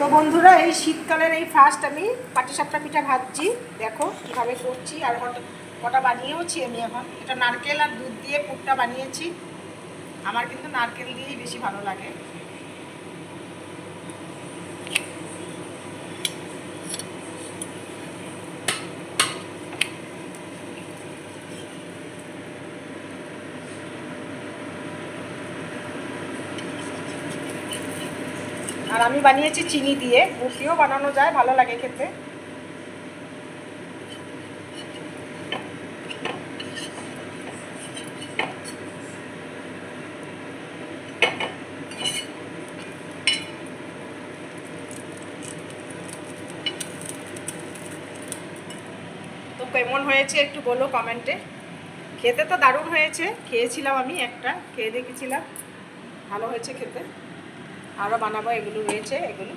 তো বন্ধুরা, এই শীতকালের এই ফার্স্ট আমি পাটিসাপটা পিঠা ভাজছি। দেখো কীভাবে করছি, আর কটা বানিয়েওছি আমি। এখন এটা নারকেল আর দুধ দিয়ে পুরটা বানিয়েছি। আমার কিন্তু নারকেল দিয়েই বেশি ভালো লাগে। আর আমি বানিয়েছি চিনি দিয়ে, গুড় দিয়েও বানানো যায়, ভালো লাগে খেতে। তো কেমন হয়েছে একটু বলো কমেন্টে। খেতে তো দারুণ হয়েছে, খেয়েছিলাম আমি, খেয়ে দেখেছিলাম, ভালো হয়েছে খেতে। আরও বানাবো, এগুলো রয়েছে এগুলো।